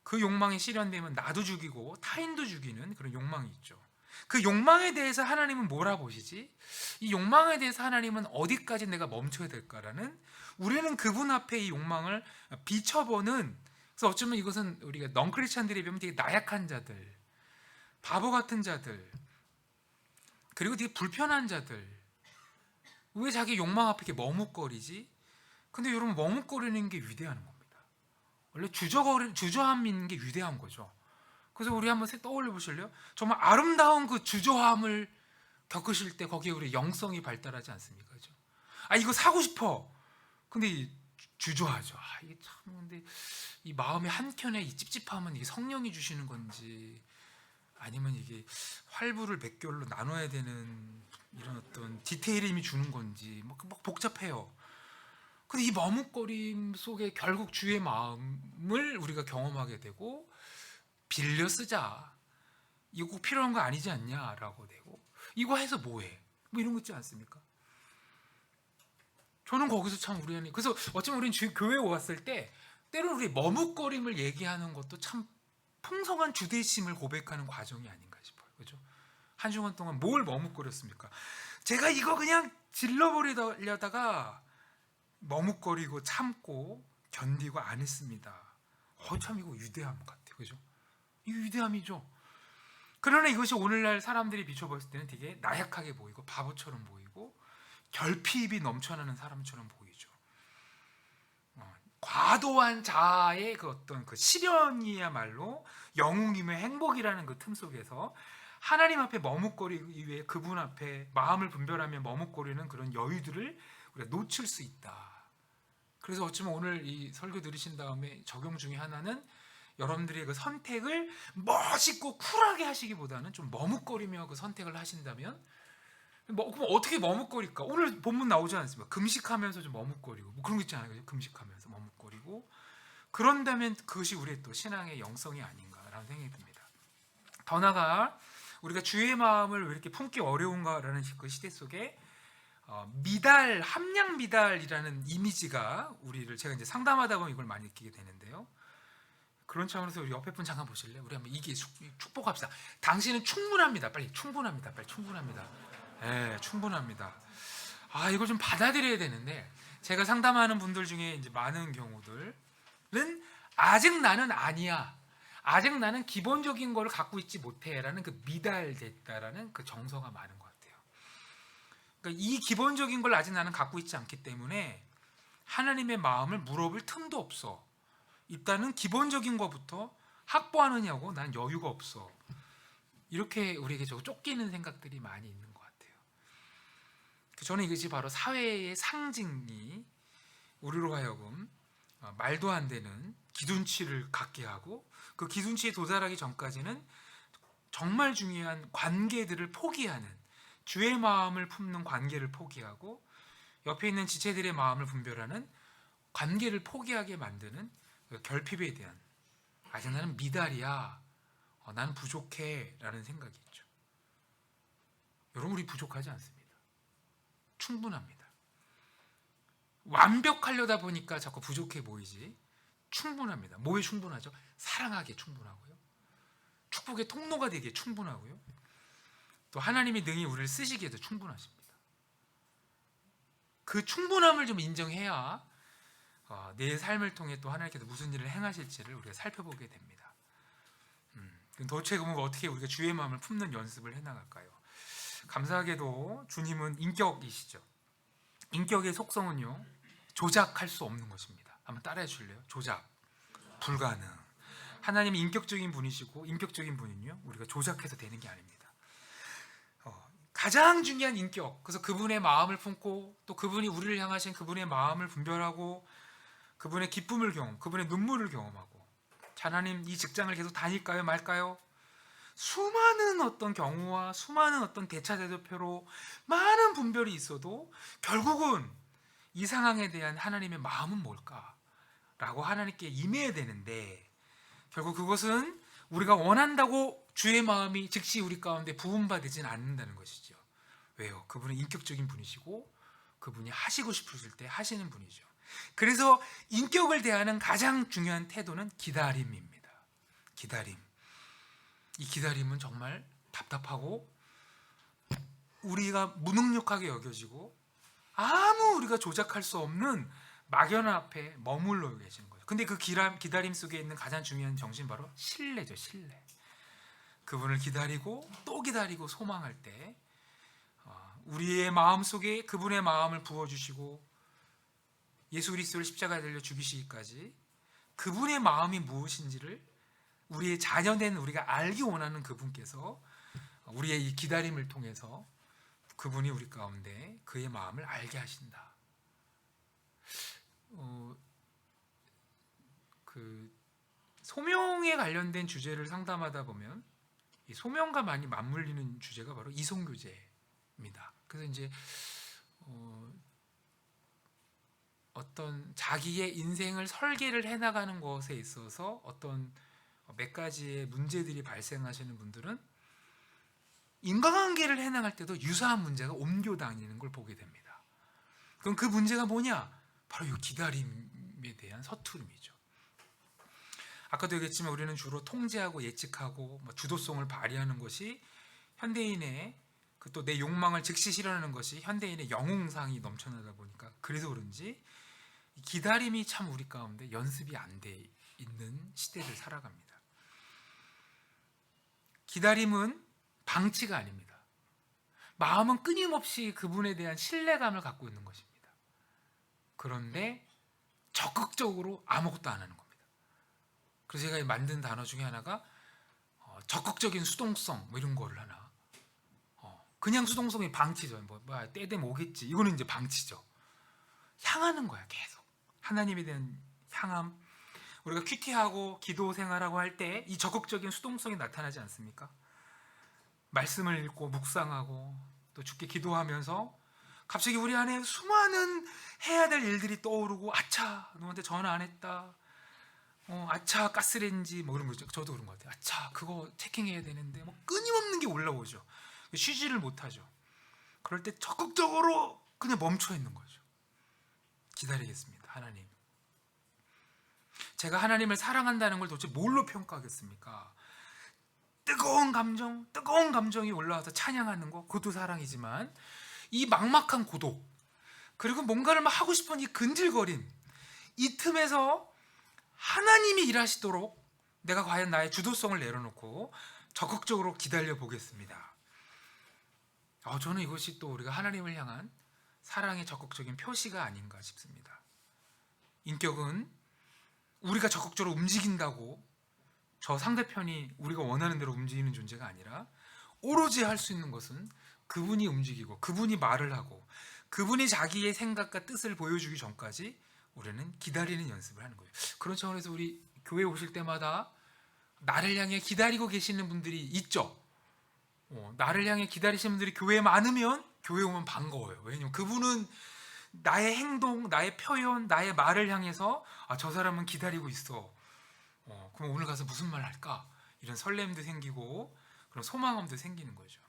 그 욕망이 실현되면 나도 죽이고 타인도 죽이는 그런 욕망이 있죠. 그 욕망에 대해서 하나님은 뭐라 보시지? 이 욕망에 대해서 하나님은 어디까지 내가 멈춰야 될까라는, 우리는 그분 앞에 이 욕망을 비춰보는, 그래서 어쩌면 이것은 우리가 넌크리스찬들이 보면 되게 나약한 자들, 바보 같은 자들, 그리고 되게 불편한 자들, 왜 자기 욕망 앞에 이렇게 머뭇거리지? 근데 여러분, 머뭇거리는 게 위대한 겁니다. 원래 주저함 있는 게 위대한 거죠. 그래서 우리 한번 떠올려 보실래요? 정말 아름다운 그 주저함을 겪으실 때 거기에 우리 영성이 발달하지 않습니까? 그죠? 이거 사고 싶어. 근데 주저하죠. 이게 참, 근데 이 마음의 한켠에 이 찝찝함은 이게 성령이 주시는 건지, 아니면 이게 활부를 몇 개월로 나눠야 되는 이런 어떤 디테일임이 주는 건지 막 복잡해요. 근데 이 머뭇거림 속에 결국 주의 마음을 우리가 경험하게 되고, 빌려 쓰자, 이거 꼭 필요한 거 아니지 않냐라고 되고, 이거 해서 뭐해, 뭐 이런 거 있지 않습니까? 저는 거기서 참 우리 안에, 그래서 어쩌면 우리는 교회에 왔을 때 때로는 우리 머뭇거림을 얘기하는 것도 참 풍성한 주대심을 고백하는 과정이 아닌가 싶어요. 그죠? 한 주간 동안 뭘 머뭇거렸습니까? 제가 이거 그냥 질러버리려다가 머뭇거리고 참고 견디고 안 했습니다. 참 이거 위대함 같아요. 그죠? 이 위대함이죠. 그러나 이것이 오늘날 사람들이 비춰봤을 때는 되게 나약하게 보이고 바보처럼 보이고 결핍이 넘쳐나는 사람처럼 보이죠. 과도한 자아의 그 어떤 그 실현이야말로 영웅이며 행복이라는 그 틈 속에서 하나님 앞에 머뭇거리기 위해 그분 앞에 마음을 분별하며 머뭇거리는 그런 여유들을 우리가 놓칠 수 있다. 그래서 어쩌면 오늘 이 설교 들으신 다음에 적용 중에 하나는, 여러분들의 그 선택을 멋있고 쿨하게 하시기보다는 좀 머뭇거리며 그 선택을 하신다면, 그럼 어떻게 머뭇거릴까? 오늘 본문 나오지 않습니까? 금식하면서 좀 머뭇거리고, 뭐 그런 거 있잖아요. 금식하면서 머뭇거리고. 그런다면 그것이 우리의 또 신앙의 영성이 아닌가라는 생각이 듭니다. 더 나아가 우리가 주의 마음을 왜 이렇게 품기 어려운가라는 그 시대 속에 미달, 함량 미달이라는 이미지가 우리를, 제가 이제 상담하다 보면 이걸 많이 느끼게 되는데요. 그런 차원에서 우리 옆에 분 잠깐 보실래요? 우리 한번 이게 축복합시다. 당신은 충분합니다. 빨리 충분합니다. 빨리 충분합니다. 네, 충분합니다. 이걸 좀 받아들여야 되는데, 제가 상담하는 분들 중에 이제 많은 경우들은 아직 나는 아니야, 아직 나는 기본적인 걸 갖고 있지 못해라는 그 미달됐다라는 그 정서가 많은 것 같아요. 그러니까 이 기본적인 걸 아직 나는 갖고 있지 않기 때문에 하나님의 마음을 물어볼 틈도 없어. 일단은 기본적인 것부터 확보하느냐고 난 여유가 없어. 이렇게 우리에게 쫓기는 생각들이 많이 있는 것 같아요. 저는 이것이 바로 사회의 상징이 우리로 하여금 말도 안 되는 기준치를 갖게 하고, 그 기준치에 도달하기 전까지는 정말 중요한 관계들을 포기하는, 주의 마음을 품는 관계를 포기하고 옆에 있는 지체들의 마음을 분별하는 관계를 포기하게 만드는 그 결핍에 대한, 아직 나는 미달이야, 나는 부족해 라는 생각이 있죠. 여러분, 우리 부족하지 않습니다. 충분합니다. 완벽하려다 보니까 자꾸 부족해 보이지 충분합니다. 뭐에 충분하죠? 사랑하기에 충분하고요, 축복의 통로가 되기에 충분하고요, 또 하나님이 능히 우리를 쓰시기에도 충분하십니다. 그 충분함을 좀 인정해야 내 삶을 통해 또 하나님께서 무슨 일을 행하실지를 우리가 살펴보게 됩니다. 도대체 그럼 어떻게 우리가 주의 마음을 품는 연습을 해나갈까요? 감사하게도 주님은 인격이시죠. 인격의 속성은요, 조작할 수 없는 것입니다. 한번 따라해 주실래요? 조작, 불가능. 하나님이 인격적인 분이시고, 인격적인 분은요, 우리가 조작해서 되는 게 아닙니다. 가장 중요한 인격, 그래서 그분의 마음을 품고 또 그분이 우리를 향하신 그분의 마음을 분별하고 그분의 기쁨을 그분의 눈물을 경험하고, 하나님 이 직장을 계속 다닐까요 말까요? 수많은 어떤 경우와 수많은 어떤 대차대조표로 많은 분별이 있어도 결국은 이 상황에 대한 하나님의 마음은 뭘까라고 하나님께 임해야 되는데, 결국 그것은 우리가 원한다고 주의 마음이 즉시 우리 가운데 부음받지는 않는다는 것이죠. 왜요? 그분은 인격적인 분이시고 그분이 하시고 싶으실 때 하시는 분이죠. 그래서 인격을 대하는 가장 중요한 태도는 기다림입니다. 기다림. 이 기다림은 정말 답답하고 우리가 무능력하게 여겨지고 아무 우리가 조작할 수 없는 막연 앞에 머물러 계시는 거죠. 근데 그 기다림 속에 있는 가장 중요한 정신, 바로 신뢰죠. 신뢰. 그분을 기다리고 또 기다리고 소망할 때 우리의 마음 속에 그분의 마음을 부어주시고 예수 그리스도를 십자가에 달려 죽이시기까지 그분의 마음이 무엇인지를 우리의 자녀된 우리가 알기 원하는 그분께서 우리의 이 기다림을 통해서 그분이 우리 가운데 그의 마음을 알게 하신다. 그 소명에 관련된 주제를 상담하다 보면 이 소명과 많이 맞물리는 주제가 바로 이송교제입니다. 그래서 이제 어떤 자기의 인생을 설계를 해나가는 것에 있어서 어떤 몇 가지의 문제들이 발생하시는 분들은 인간관계를 해나갈 때도 유사한 문제가 옮겨다니는 걸 보게 됩니다. 그럼 그 문제가 뭐냐? 바로 이 기다림에 대한 서투름이죠. 아까도 얘기했지만 우리는 주로 통제하고 예측하고 주도성을 발휘하는 것이 현대인의 또 내 욕망을 즉시 실현하는 것이 현대인의 영웅상이 넘쳐나다 보니까 그래서 그런지 기다림이 참 우리 가운데 연습이 안 돼 있는 시대를 살아갑니다. 기다림은 방치가 아닙니다. 마음은 끊임없이 그분에 대한 신뢰감을 갖고 있는 것입니다. 그런데 적극적으로 아무것도 안 하는 겁니다. 그래서 제가 만든 단어 중에 하나가 적극적인 수동성 이런 거를 하나. 그냥 수동성이 방치죠. 때 되면 오겠지. 이거는 이제 방치죠. 향하는 거야, 계속. 하나님에 대한 향함. 우리가 큐티하고 기도 생활하고 할 때 이 적극적인 수동성이 나타나지 않습니까? 말씀을 읽고 묵상하고 또 주께 기도하면서 갑자기 우리 안에 수많은 해야 될 일들이 떠오르고 아차 너한테 전화 안 했다. 아차 가스레인지 이런 거 있죠. 저도 그런 것 같아요. 아차 그거 체킹해야 되는데 끊임없는 게 올라오죠. 쉬지를 못하죠. 그럴 때 적극적으로 그냥 멈춰 있는 거죠. 기다리겠습니다. 하나님. 제가 하나님을 사랑한다는 걸 도대체 뭘로 평가하겠습니까? 뜨거운 감정이 올라와서 찬양하는 거, 그것도 사랑이지만 이 막막한 고독, 그리고 뭔가를 막 하고 싶은 이 근질거림, 이 틈에서 하나님이 일하시도록 내가 과연 나의 주도성을 내려놓고 적극적으로 기다려 보겠습니다. 저는 이것이 또 우리가 하나님을 향한 사랑의 적극적인 표시가 아닌가 싶습니다. 인격은 우리가 적극적으로 움직인다고 저 상대편이 우리가 원하는 대로 움직이는 존재가 아니라 오로지 할 수 있는 것은 그분이 움직이고 그분이 말을 하고 그분이 자기의 생각과 뜻을 보여주기 전까지 우리는 기다리는 연습을 하는 거예요. 그런 차원에서 우리 교회 오실 때마다 나를 향해 기다리고 계시는 분들이 있죠. 나를 향해 기다리시는 분들이 교회에 많으면 교회 오면 반가워요. 왜냐면 그분은 나의 행동, 나의 표현, 나의 말을 향해서 저 사람은 기다리고 있어. 그럼 오늘 가서 무슨 말 할까? 이런 설렘도 생기고 그런 소망감도 생기는 거죠.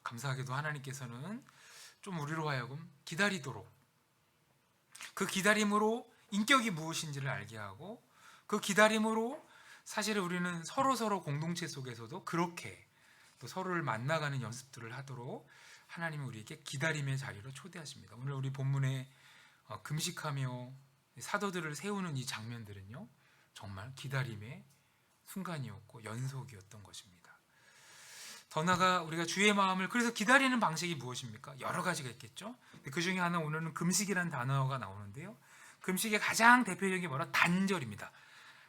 감사하게도 하나님께서는 좀 우리로 하여금 기다리도록 그 기다림으로 인격이 무엇인지를 알게 하고 그 기다림으로 사실 우리는 서로 공동체 속에서도 그렇게 또 서로를 만나가는 연습들을 하도록 하나님은 우리에게 기다림의 자리로 초대하십니다. 오늘 우리 본문에 금식하며 사도들을 세우는 이 장면들은요, 정말 기다림의 순간이었고 연속이었던 것입니다. 더 나아가 우리가 주의 마음을 그래서 기다리는 방식이 무엇입니까? 여러 가지가 있겠죠. 그 중에 하나 오늘은 금식이라는 단어가 나오는데요. 금식의 가장 대표적인 게 뭐라? 단절입니다.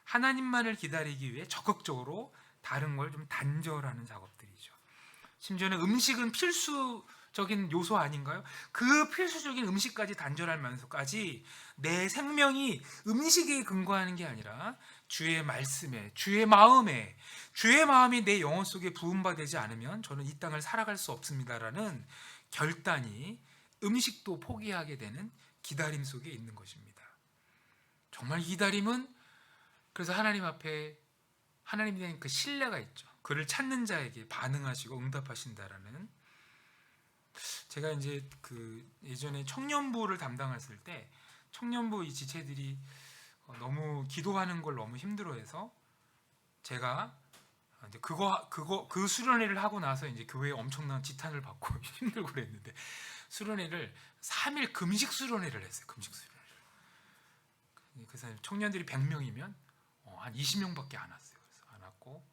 하나님만을 기다리기 위해 적극적으로 다른 걸 좀 단절하는 작업들이죠. 심지어는 음식은 필수적인 요소 아닌가요? 그 필수적인 음식까지 단절하면서까지 내 생명이 음식에 근거하는 게 아니라 주의 말씀에, 주의 마음이 내 영혼 속에 부음받지 않으면 저는 이 땅을 살아갈 수 없습니다라는 결단이 음식도 포기하게 되는 기다림 속에 있는 것입니다. 정말 기다림은 그래서 하나님 앞에 하나님에 대한 그 신뢰가 있죠. 그를 찾는 자에게 반응하시고 응답하신다라는. 제가 이제 그 예전에 청년부를 담당했을 때 청년부 이 지체들이 너무 기도하는 걸 너무 힘들어해서 제가 이제 그 수련회를 하고 나서 이제 교회에 엄청난 지탄을 받고 힘들고 그랬는데 수련회를 3일 금식 수련회를 했어요. 금식 수련회를. 그래서 청년들이 100명이면 한 20명밖에 안 왔어요. 그래서 안 왔고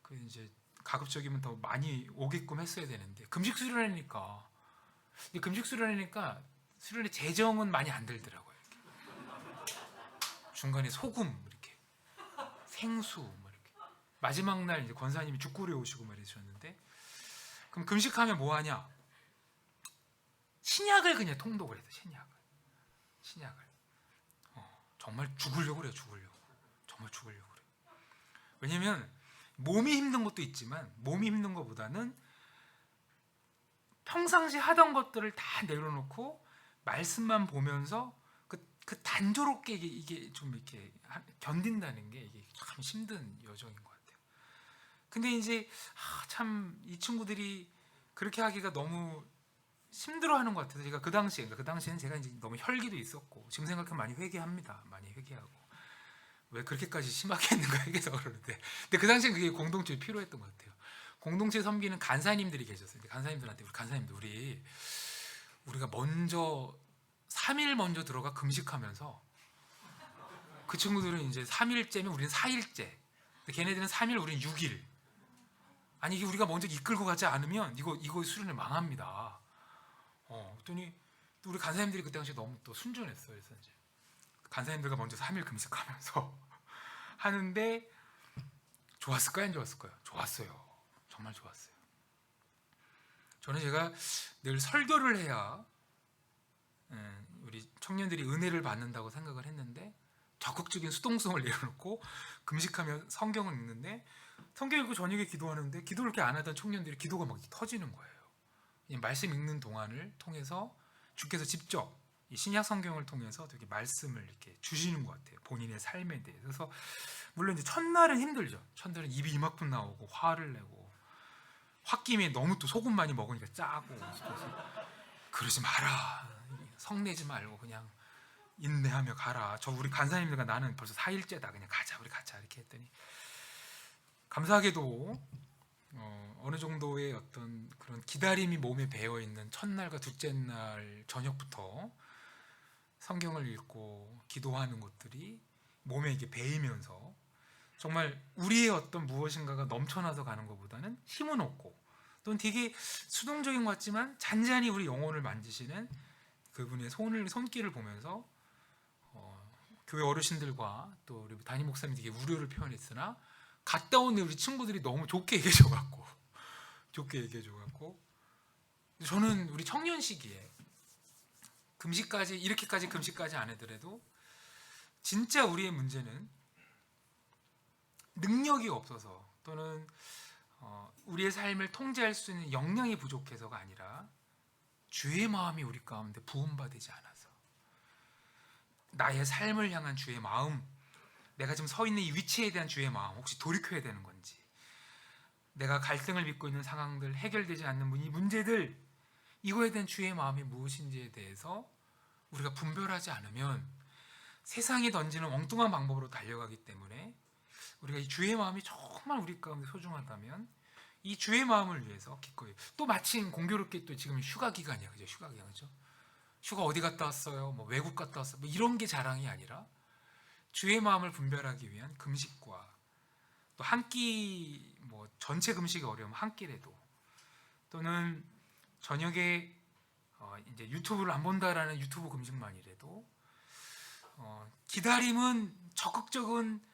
그 이제 가급적이면 더 많이 오게끔 했어야 되는데 금식 수련회니까 수련회 재정은 많이 안 들더라고요. 이렇게. 중간에 소금 이렇게 생수 뭐 이렇게 마지막 날 이제 권사님이 죽구려 오시고 말해주셨는데 그럼 금식하면 뭐 하냐? 신약을 그냥 통독을 해서 신약을 정말 죽으려고 그래요. 정말 죽으려고 그래요. 왜냐면 몸이 힘든 것도 있지만 몸이 힘든 것보다는 평상시 하던 것들을 다 내려놓고 말씀만 보면서 그 단조롭게 이게 좀 이렇게 견딘다는 게 이게 참 힘든 여정인 것 같아요. 근데 이제 참 이 친구들이 그렇게 하기가 너무 힘들어하는 것 같아서 제가 그 당시에는 제가 이제 너무 혈기도 있었고 지금 생각하면 많이 회개합니다. 많이 회개하고 왜 그렇게까지 심하게 했는가 회개해서 그러는데 근데 그 당시엔 그게 공동체에 필요했던 것 같아요. 공동체 섬기는 간사님들이 계셨어요. 간사님들한테 우리가 먼저 3일 먼저 들어가 금식하면서 그 친구들은 이제 3일째면 우리는 4일째 걔네들은 3일 우리는 6일 아니 이게 우리가 먼저 이끌고 가지 않으면 이거 수련회 망합니다. 그랬더니 또 우리 간사님들이 그 당시에 너무 또 순전했어요. 그래서 이제 간사님들과 먼저 3일 금식하면서 하는데 좋았을까요? 안 좋았을까요? 좋았어요. 정말 좋았어요. 저는 제가 늘 설교를 해야 우리 청년들이 은혜를 받는다고 생각을 했는데 적극적인 수동성을 내려놓고 금식하며 성경을 읽는데 성경 읽고 저녁에 기도하는데 기도를 이렇게 안 하던 청년들이 기도가 막 터지는 거예요. 이 말씀 읽는 동안을 통해서 주께서 직접 이 신약 성경을 통해서 되게 말씀을 이렇게 주시는 것 같아요. 본인의 삶에 대해서. 그래서 물론 이제 첫날은 힘들죠. 첫날은 입이 이만큼 나오고 화를 내고 홧김에 너무 또 소금 많이 먹으니까 짜고 그래서 그러지 마라. 성내지 말고 그냥 인내하며 가라. 저 우리 간사님들과 나는 벌써 4일째다. 그냥 가자. 우리 가자. 이렇게 했더니 감사하게도 어느 정도의 어떤 그런 기다림이 몸에 배어 있는 첫날과 둘째 날 저녁부터 성경을 읽고 기도하는 것들이 몸에 이게 배이면서 정말 우리의 어떤 무엇인가가 넘쳐나서 가는 것보다는 힘은 없고 또는 되게 수동적인 것 같지만 잔잔히 우리 영혼을 만지시는 그분의 손길을 보면서 교회 어르신들과 또 우리 담임 목사님이 되게 우려를 표현했으나 갔다 온 우리 친구들이 너무 좋게 얘기해줘갖고 저는 우리 청년 시기에 이렇게까지 금식까지 안 하더라도 진짜 우리의 문제는 능력이 없어서 또는 우리의 삶을 통제할 수 있는 역량이 부족해서가 아니라 주의 마음이 우리 가운데 부음받지 않아서 나의 삶을 향한 주의 마음 내가 지금 서 있는 이 위치에 대한 주의 마음 혹시 돌이켜야 되는 건지 내가 갈등을 빚고 있는 상황들 해결되지 않는 이 문제들 이거에 대한 주의 마음이 무엇인지에 대해서 우리가 분별하지 않으면 세상이 던지는 엉뚱한 방법으로 달려가기 때문에 우리가 이 주의 마음이 정말 우리 가운데 소중하다면 이 주의 마음을 위해서 기꺼이 또 마침 공교롭게 또 지금 휴가 기간이야. 그죠? 휴가 기간. 그죠? 휴가 어디 갔다 왔어요? 뭐 외국 갔다 왔어요? 뭐 이런 게 자랑이 아니라 주의 마음을 분별하기 위한 금식과 또 한 끼 뭐 전체 금식이 어려우면 한 끼라도 또는 저녁에 이제 유튜브를 안 본다라는 유튜브 금식만이라도 기다림은 적극적인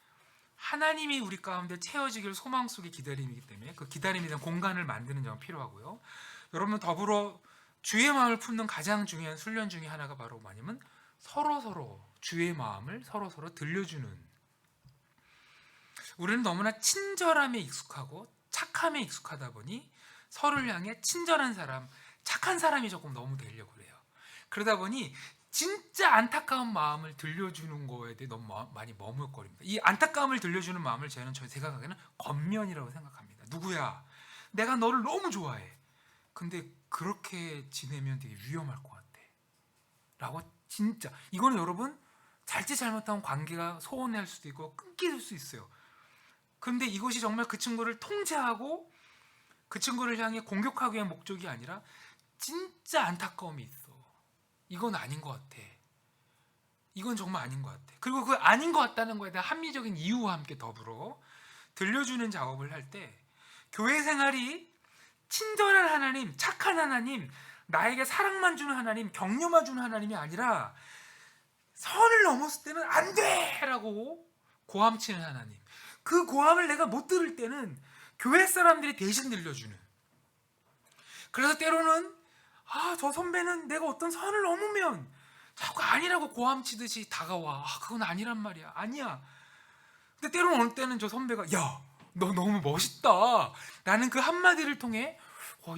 하나님이 우리 가운데 채워지길 소망 속의 기다림이기 때문에 그 기다림에 대한 공간을 만드는 점은 필요하고요. 여러분 더불어 주의 마음을 품는 가장 중요한 훈련 중에 하나가 바로 뭐냐면 서로 주의 마음을 서로 들려주는 우리는 너무나 친절함에 익숙하고 착함에 익숙하다 보니 서로를 향해 친절한 사람, 착한 사람이 조금 너무 되려고 그래요. 그러다 보니 진짜 안타까운 마음을 들려주는 거에 대해 너무 많이 머물거립니다. 이 안타까움을 들려주는 마음을 제가 생각하기에는 겉면이라고 생각합니다. 누구야? 내가 너를 너무 좋아해. 근데 그렇게 지내면 되게 위험할 것 같아. 라고 진짜 이거는 여러분 잘지 잘못하면 관계가 소원할 수도 있고 끊길 수 있어요. 근데 이것이 정말 그 친구를 통제하고 그 친구를 향해 공격하기 위한 목적이 아니라 진짜 안타까움이 있어. 이건 아닌 것 같아. 이건 정말 아닌 것 같아. 그리고 그 아닌 것 같다는 거에 대한 합리적인 이유와 함께 더불어 들려주는 작업을 할 때 교회 생활이 친절한 하나님, 착한 하나님, 나에게 사랑만 주는 하나님, 격려만 주는 하나님이 아니라 선을 넘었을 때는 안 돼! 라고 고함치는 하나님. 그 고함을 내가 못 들을 때는 교회 사람들이 대신 들려주는. 그래서 때로는 저 선배는 내가 어떤 선을 넘으면 자꾸 아니라고 고함치듯이 다가와. 그건 아니란 말이야. 아니야. 근데 때로는 어느 때는 저 선배가 야, 너 너무 멋있다. 나는 그 한마디를 통해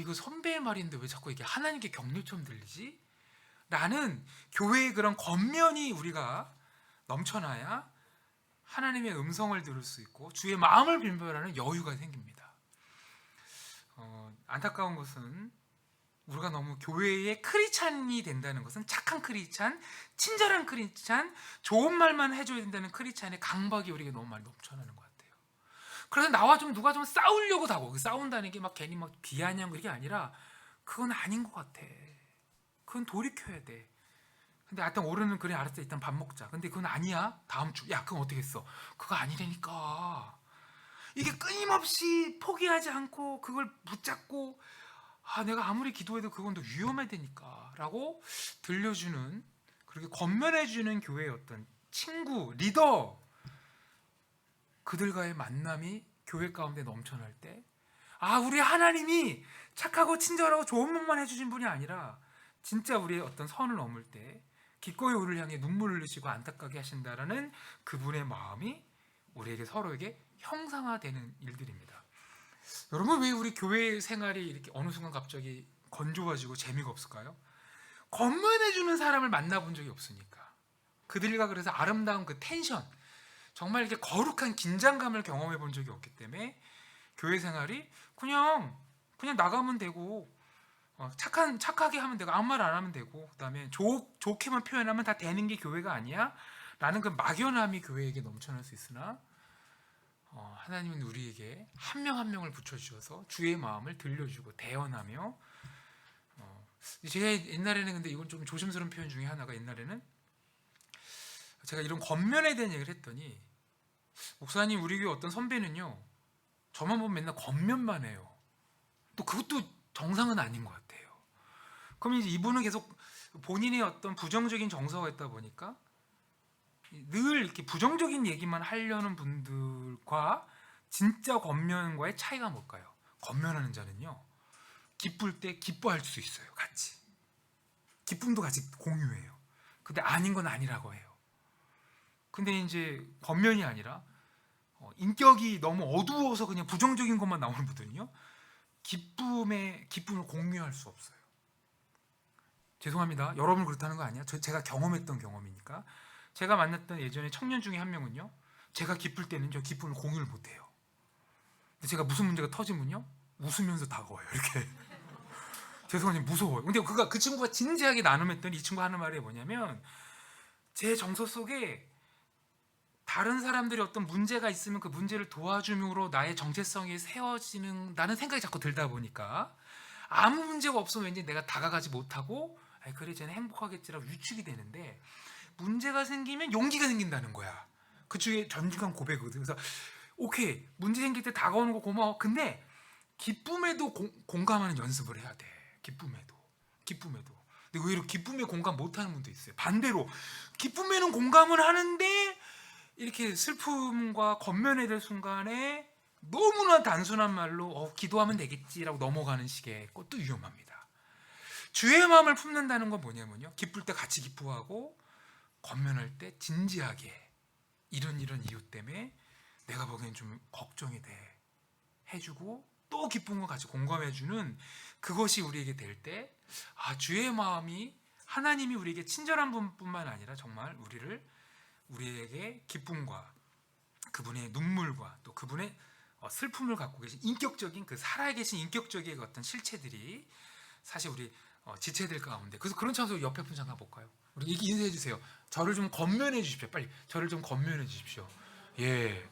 이거 선배의 말인데 왜 자꾸 이게 하나님께 격려처럼 들리지? 라는 교회의 그런 겉면이 우리가 넘쳐나야 하나님의 음성을 들을 수 있고 주의 마음을 빌며 여유가 생깁니다. 안타까운 것은 우리가 너무 교회의 크리스찬이 된다는 것은 착한 크리스찬, 친절한 크리스찬, 좋은 말만 해줘야 된다는 크리스찬의 강박이 우리에게 너무 많이 넘쳐나는 것 같아요. 그래서 나와 좀 누가 좀 싸우려고 하고 싸운다는 게 막 괜히 막 비아냥 이게 아니라 그건 아닌 것 같아. 그건 돌이켜야 돼. 근데 하여튼 오르는 그래 알았어 일단 밥 먹자. 근데 그건 아니야. 다음 주. 야 그럼 어떻게 했어? 그거 아니라니까. 이게 끊임없이 포기하지 않고 그걸 붙잡고 내가 아무리 기도해도 그건 더 위험하다니까 라고 들려주는 그렇게 권면해주는 교회의 어떤 친구, 리더 그들과의 만남이 교회 가운데 넘쳐날 때 우리 하나님이 착하고 친절하고 좋은 말만 해주신 분이 아니라 진짜 우리의 어떤 선을 넘을 때 기꺼이 우리를 향해 눈물을 흘리시고 안타깝게 하신다라는 그분의 마음이 우리에게 서로에게 형상화되는 일들입니다. 여러분 왜 우리 교회 생활이 이렇게 어느 순간 갑자기 건조해지고 재미가 없을까요? 권면해주는 사람을 만나본 적이 없으니까. 그들과 그래서 아름다운 그 텐션, 정말 이렇게 거룩한 긴장감을 경험해 본 적이 없기 때문에 교회 생활이 그냥 나가면 되고 착하게 하면 되고 아무 말 안 하면 되고 그다음에 좋게만 표현하면 다 되는 게 교회가 아니야? 라는 그 막연함이 교회에게 넘쳐날 수 있으나 하나님은 우리에게 한 명 한 명을 붙여주셔서 주의 마음을 들려주고 대언하며 제가 옛날에는 근데 이건 좀 조심스러운 표현 중에 하나가 옛날에는 제가 이런 겉면에 대한 얘기를 했더니 목사님 우리 교회 어떤 선배는요 저만 보면 맨날 겉면만 해요. 또 그것도 정상은 아닌 것 같아요. 그럼 이제 이분은 계속 본인의 어떤 부정적인 정서가 있다 보니까 늘 이렇게 부정적인 얘기만 하려는 분들과 진짜 겉면과의 차이가 뭘까요? 겉면하는 자는요 기쁠 때 기뻐할 수 있어요. 같이 기쁨도 같이 공유해요. 근데 아닌 건 아니라고 해요. 근데 이제 겉면이 아니라 인격이 너무 어두워서 그냥 부정적인 것만 나오는 분들은요 기쁨을 공유할 수 없어요. 죄송합니다. 여러분 그렇다는 거 아니야. 제가 경험했던 경험이니까. 제가 만났던 예전에 청년 중에 한 명은요 제가 기쁠 때는 저 기쁨을 공유를 못해요. 근데 제가 무슨 문제가 터지면요 웃으면서 다가와요. 이렇게 죄송하지만 무서워요. 근데 그 친구가 진지하게 나눔했더니 이 친구가 하는 말이 뭐냐면 제 정서 속에 다른 사람들이 어떤 문제가 있으면 그 문제를 도와줌으로 나의 정체성이 세워지는다는 생각이 자꾸 들다 보니까 아무 문제가 없으면 왠지 내가 다가가지 못하고 그래 쟤는 행복하겠지라고 유축이 되는데 문제가 생기면 용기가 생긴다는 거야. 그중에 전중한 고백이거든. 그래서 오케이 문제 생길 때 다가오는 거 고마워. 근데 기쁨에도 공감하는 연습을 해야 돼. 기쁨에도. 근데 의외로 기쁨에 공감 못하는 분도 있어요. 반대로 기쁨에는 공감을 하는데 이렇게 슬픔과 겉면에 될 순간에 너무나 단순한 말로 기도하면 되겠지라고 넘어가는 식의 것도 위험합니다. 주의 마음을 품는다는 건 뭐냐면요 기쁠 때 같이 기뻐하고 겉면할 때 진지하게 이런 이유 때문에 내가 보기엔 좀 걱정이 돼 해주고 또 기쁜 거 같이 공감해주는 그것이 우리에게 될 때 주의 마음이 하나님이 우리에게 친절한 분뿐만 아니라 정말 우리에게 기쁨과 그분의 눈물과 또 그분의 슬픔을 갖고 계신 인격적인 그 살아계신 인격적인 어떤 실체들이 사실 우리 지체들 가운데 그래서 그런 차원에서 옆에 분 잠깐 볼까요? 우리 인사해 주세요. 저를 좀 겉면해 주십시오. 빨리 저를 좀 겉면해 주십시오. 예,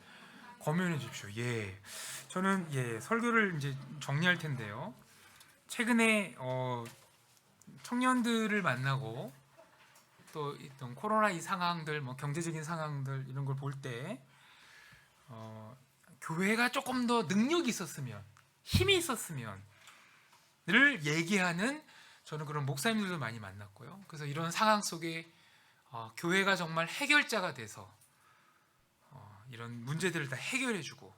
겉면해 주십시오. 예, 저는 설교를 이제 정리할 텐데요. 최근에 청년들을 만나고 또 있던 코로나 이 상황들, 뭐 경제적인 상황들 이런 걸 볼 때 교회가 조금 더 능력이 있었으면 힘이 있었으면 를 얘기하는 저는 그런 목사님들도 많이 만났고요. 그래서 이런 상황 속에 교회가 정말 해결자가 돼서 이런 문제들을 다 해결해주고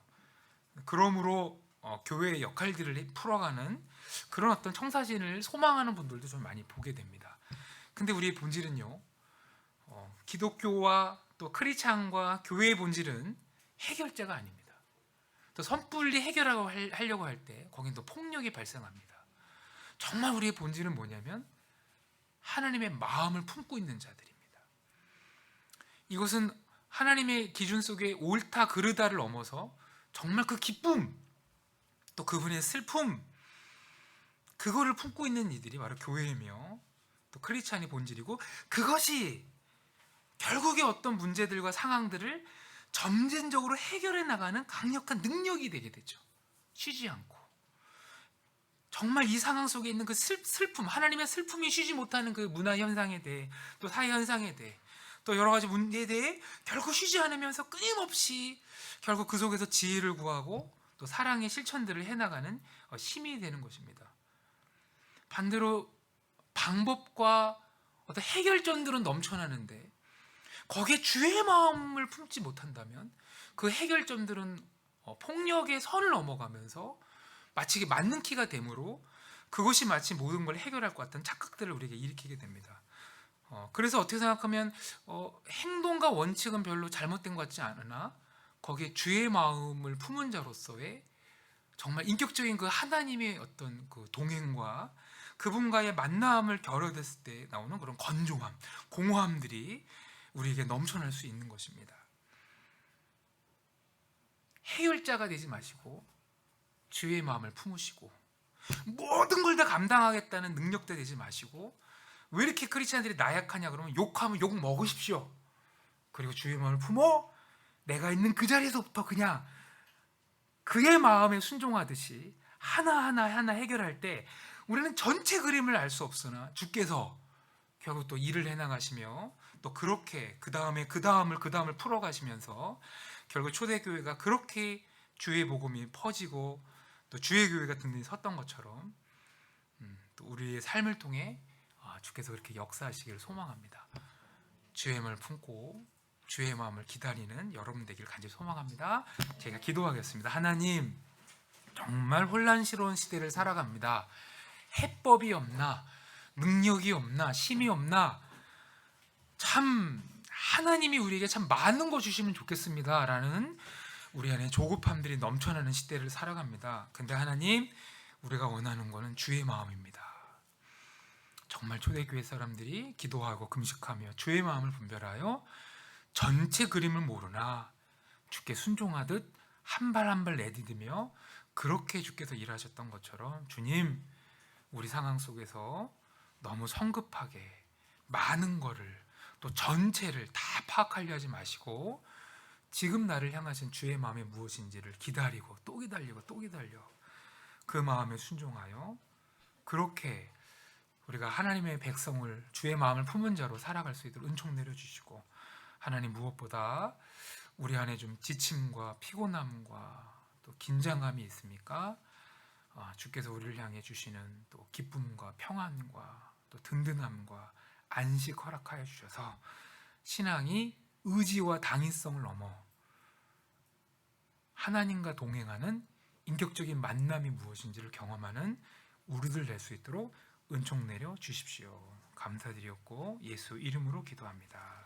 그러므로 교회의 역할들을 풀어가는 그런 어떤 청사진을 소망하는 분들도 좀 많이 보게 됩니다. 근데 우리의 본질은요, 기독교와 또 크리스찬과 교회의 본질은 해결자가 아닙니다. 또 섣불리 하려고 할 때 거긴 또 폭력이 발생합니다. 정말 우리의 본질은 뭐냐면 하나님의 마음을 품고 있는 자들입니다. 이것은 하나님의 기준 속에 옳다 그르다를 넘어서 정말 그 기쁨, 또 그분의 슬픔, 그거를 품고 있는 이들이 바로 교회이며 또 크리스찬의 본질이고, 그것이 결국에 어떤 문제들과 상황들을 점진적으로 해결해 나가는 강력한 능력이 되게 되죠. 쉬지 않고. 정말 이 상황 속에 있는 그 슬픔, 하나님의 슬픔이 쉬지 못하는 그 문화 현상에 대해, 또 사회 현상에 대해, 또 여러 가지 문제에 대해 결국 쉬지 않으면서 끊임없이 결국 그 속에서 지혜를 구하고 또 사랑의 실천들을 해나가는 힘이 되는 것입니다. 반대로 방법과 어떤 해결점들은 넘쳐나는데 거기에 주의 마음을 품지 못한다면 그 해결점들은 폭력의 선을 넘어가면서 마치 이게 맞는 키가 되므로 그것이 마치 모든 걸 해결할 것 같은 착각들을 우리에게 일으키게 됩니다. 그래서 어떻게 생각하면 행동과 원칙은 별로 잘못된 것 같지 않으나 거기에 주의 마음을 품은 자로서의 정말 인격적인 그 하나님의 어떤 그 동행과 그분과의 만남을 겨뤄댔을 때 나오는 그런 건조함, 공허함들이 우리에게 넘쳐날 수 있는 것입니다. 해결자가 되지 마시고 주의 마음을 품으시고 모든 걸 다 감당하겠다는 능력자 되지 마시고, 왜 이렇게 크리스찬들이 나약하냐 그러면 욕하면 욕 먹으십시오. 그리고 주의 마음을 품어 내가 있는 그 자리에서부터 그냥 그의 마음에 순종하듯이 하나하나 해결할 때 우리는 전체 그림을 알 수 없으나 주께서 결국 또 일을 해나가시며 또 그렇게 그 다음을 풀어가시면서 결국 초대교회가 그렇게 주의 복음이 퍼지고 또 주의 교회가 든든히 섰던 것처럼 또 우리의 삶을 통해 주께서 그렇게 역사하시기를 소망합니다. 주의 마음을 품고 주의 마음을 기다리는 여러분 되기를 간절히 소망합니다. 제가 기도하겠습니다. 하나님, 정말 혼란스러운 시대를 살아갑니다. 해법이 없나, 능력이 없나, 힘이 없나, 참 하나님이 우리에게 참 많은 거 주시면 좋겠습니다 라는 우리 안에 조급함들이 넘쳐나는 시대를 살아갑니다. 근데 하나님, 우리가 원하는 거는 주의 마음입니다. 정말 초대교회 사람들이 기도하고 금식하며 주의 마음을 분별하여 전체 그림을 모르나 주께 순종하듯 한 발 한 발 내디디며 그렇게 주께서 일하셨던 것처럼 주님, 우리 상황 속에서 너무 성급하게 많은 거를 또 전체를 다 파악하려 하지 마시고 지금 나를 향하신 주의 마음이 무엇인지를 기다리고 또 기다리고 또 기다려 그 마음에 순종하여 그렇게 우리가 하나님의 백성을 주의 마음을 품은 자로 살아갈 수 있도록 은총 내려주시고, 하나님 무엇보다 우리 안에 좀 지침과 피곤함과 또 긴장감이 있습니까? 주께서 우리를 향해 주시는 또 기쁨과 평안과 또 든든함과 안식 허락하여 주셔서 신앙이 의지와 당위성을 넘어 하나님과 동행하는 인격적인 만남이 무엇인지를 경험하는 우리들 될 수 있도록 은총 내려 주십시오. 감사드렸고 예수 이름으로 기도합니다.